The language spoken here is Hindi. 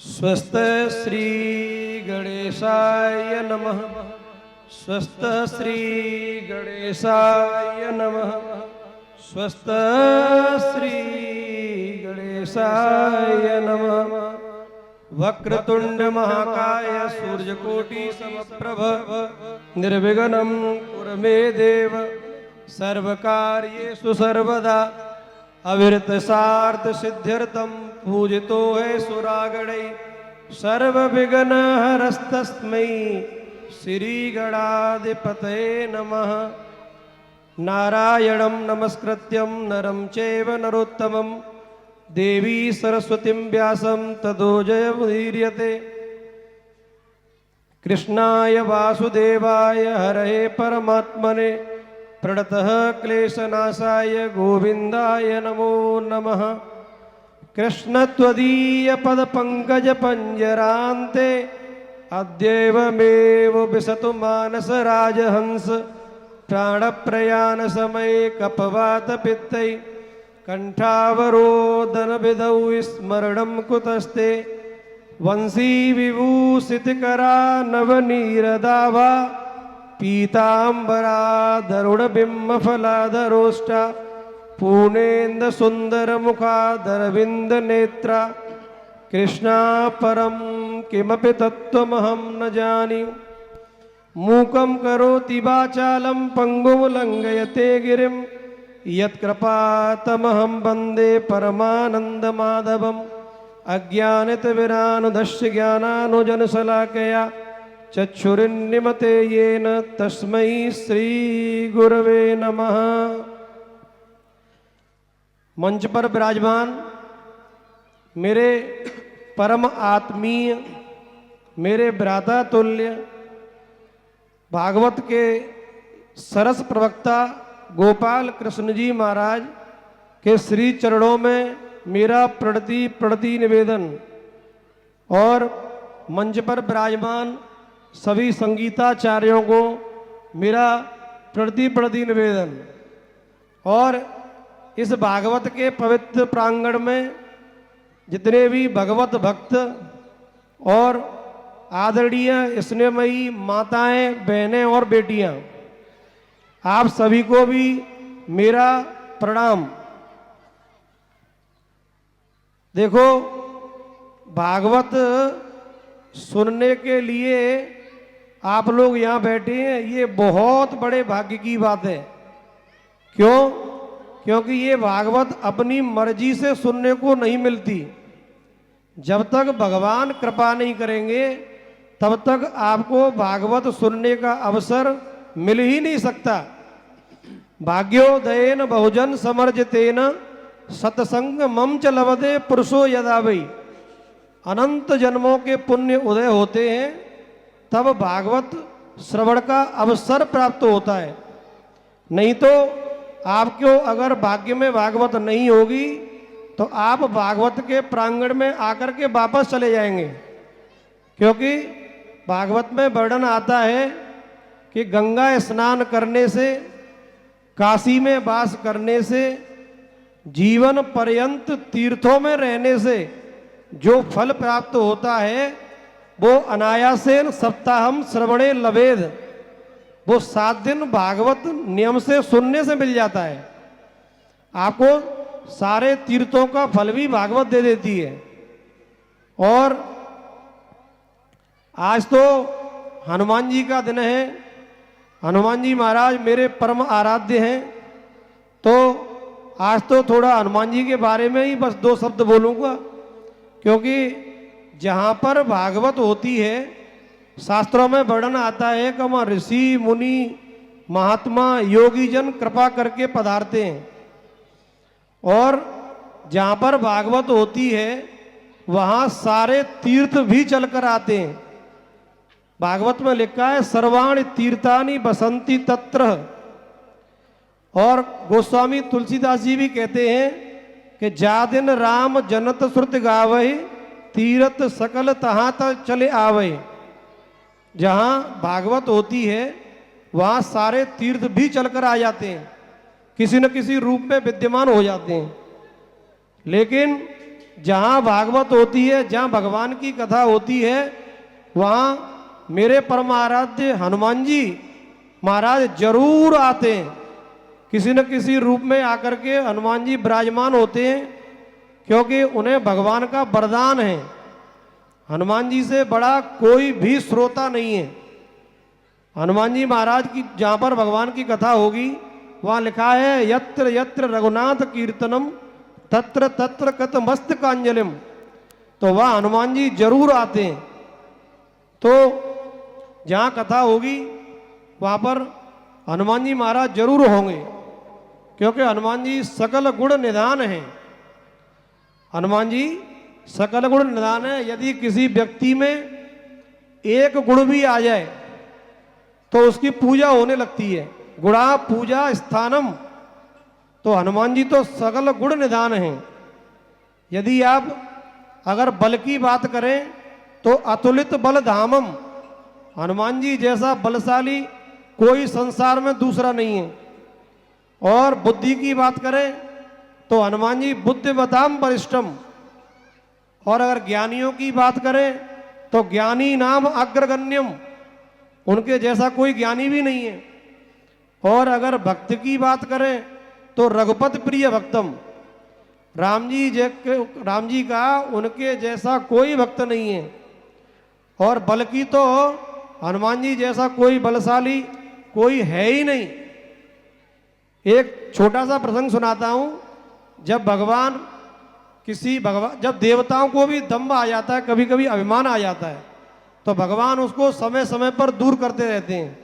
स्वस्त श्री गणेशाय नमः। स्वस्त श्री गणेशाय नमः। स्वस्त श्री गणेशाय नमः। वक्रतुंड महाकाय सूर्यकोटि समप्रभ निर्विघ्नं कुरु मे देव। सर्वकार्येषु सर्वदा अविरत सार्थ सिद्ध्यर्थम पूजितो है सुरागणै। सर्व विघ्न हरस्तस्मै श्री गणाधिपतये नमः। नारायणं नमस्कृत्यं नरं चैव नरोत्तमं देवी सरस्वतीं व्यासं ततो जयमुदीर्यते। कृष्णाय वासुदेवाय हरये परमात्मने प्रणतः क्लेशनाशाय गोविंदाय नमो नमः। कृष्ण त्वदीय पद पंकज पंजरान्ते अद्यैवमेव विशतु मानस राजहंस। प्राणप्रयाण समये कपवात पित्तै कंठावरोदन विधौ स्मरणं कुतस्ते। वंशी विभूषितकरा नवनीरदाभा पीतांबरा दरुणबिम्बफलाधरोष्टा। पूर्णेन्दु सुन्दरमुखादरविन्द नेत्रा। कृष्णा परं किमपि तत्त्वमहं न जाने। मूकं करोति वाचालं पङ्गुं लङ्घयते गिरिं। यत्कृपातमहं वन्दे परमानन्दमाधवम्। अज्ञानितविरानुधस्य ज्ञानानुजनशलाकया चक्षुरुन्मिलितं येन तस्मै श्री गुरवे नमः। मंच पर विराजमान मेरे परम आत्मीय, मेरे भ्राता तुल्य, भागवत के सरस प्रवक्ता गोपाल कृष्ण जी महाराज के श्री चरणों में मेरा प्रणति निवेदन और मंच पर विराजमान सभी संगीताचार्यों को मेरा प्रणति निवेदन। और इस भागवत के पवित्र प्रांगण में जितने भी भगवत भक्त और आदरणीय स्नेहमयी माताएं, बहनें और बेटियां, आप सभी को भी मेरा प्रणाम। देखो, भागवत सुनने के लिए आप लोग यहाँ बैठे हैं, ये बहुत बड़े भाग्य की बात है। क्यों? क्योंकि ये भागवत अपनी मर्जी से सुनने को नहीं मिलती। जब तक भगवान कृपा नहीं करेंगे तब तक आपको भागवत सुनने का अवसर मिल ही नहीं सकता। भाग्योदयेन बहुजन समर्जितेन सत्संग मम च लभते पुरुषो यदा वै। अनंत जन्मों के पुण्य उदय होते हैं तब भागवत श्रवण का अवसर प्राप्त होता है। नहीं तो आपको अगर भाग्य में भागवत नहीं होगी तो आप भागवत के प्रांगण में आकर के वापस चले जाएंगे। क्योंकि भागवत में वर्णन आता है कि गंगा स्नान करने से, काशी में वास करने से, जीवन पर्यंत तीर्थों में रहने से जो फल प्राप्त होता है वो अनायासेन सप्ताहम श्रवणे लवेद, वो 7 दिन भागवत नियम से सुनने से मिल जाता है। आपको सारे तीर्थों का फल भी भागवत दे देती है। और आज तो हनुमान जी का दिन है। हनुमान जी महाराज मेरे परम आराध्य हैं, तो आज तो थोड़ा हनुमान जी के बारे में ही बस 2 शब्द बोलूँगा। क्योंकि जहाँ पर भागवत होती है, शास्त्रों में वर्णन आता है कि वहाँ ऋषि मुनि महात्मा योगी जन कृपा करके पधारते हैं। और जहाँ पर भागवत होती है वहाँ सारे तीर्थ भी चलकर आते हैं। भागवत में लिखा है सर्वाणि तीर्थानि बसंती तत्र। और गोस्वामी तुलसीदास जी भी कहते हैं कि जा दिन राम जनत श्रुत गावहि तीरथ सकल तहाँ तक चले आवै। जहाँ भागवत होती है वहाँ सारे तीर्थ भी चलकर आ जाते हैं, किसी न किसी रूप में विद्यमान हो जाते हैं। लेकिन जहाँ भागवत होती है, जहाँ भगवान की कथा होती है, वहाँ मेरे परम आराध्य हनुमान जी महाराज जरूर आते हैं। किसी न किसी रूप में आकर के हनुमान जी विराजमान होते हैं, क्योंकि उन्हें भगवान का वरदान है। हनुमान जी से बड़ा कोई भी श्रोता नहीं है। हनुमान जी महाराज की जहाँ पर भगवान की कथा होगी, वहाँ लिखा है यत्र यत्र रघुनाथ कीर्तनम तत्र तत्र कत मस्तकांजलिम। तो वह हनुमान जी जरूर आते हैं। तो जहाँ कथा होगी वहाँ पर हनुमान जी महाराज जरूर होंगे, क्योंकि हनुमान जी सकल गुण निधान हैं। हनुमान जी सकल गुण निधान है। यदि किसी व्यक्ति में एक गुण भी आ जाए तो उसकी पूजा होने लगती है। गुणा पूजा स्थानम। तो हनुमान जी तो सकल गुण निधान हैं। यदि आप अगर बल की बात करें तो अतुलित बल धामम। हनुमान जी जैसा बलशाली कोई संसार में दूसरा नहीं है। और बुद्धि की बात करें तो हनुमान जी बुद्धिमताम वरिष्ठम। और अगर ज्ञानियों की बात करें तो ज्ञानी नाम अग्रगण्यम। उनके जैसा कोई ज्ञानी भी नहीं है। और अगर भक्त की बात करें तो रघुपति प्रिय भक्तम। राम जी का उनके जैसा कोई भक्त नहीं है। और बल की तो हनुमान जी जैसा कोई बलशाली कोई है ही नहीं। एक छोटा सा प्रसंग सुनाता हूं। जब जब देवताओं को भी दम्भ आ जाता है, कभी कभी अभिमान आ जाता है, तो भगवान उसको समय समय पर दूर करते रहते हैं।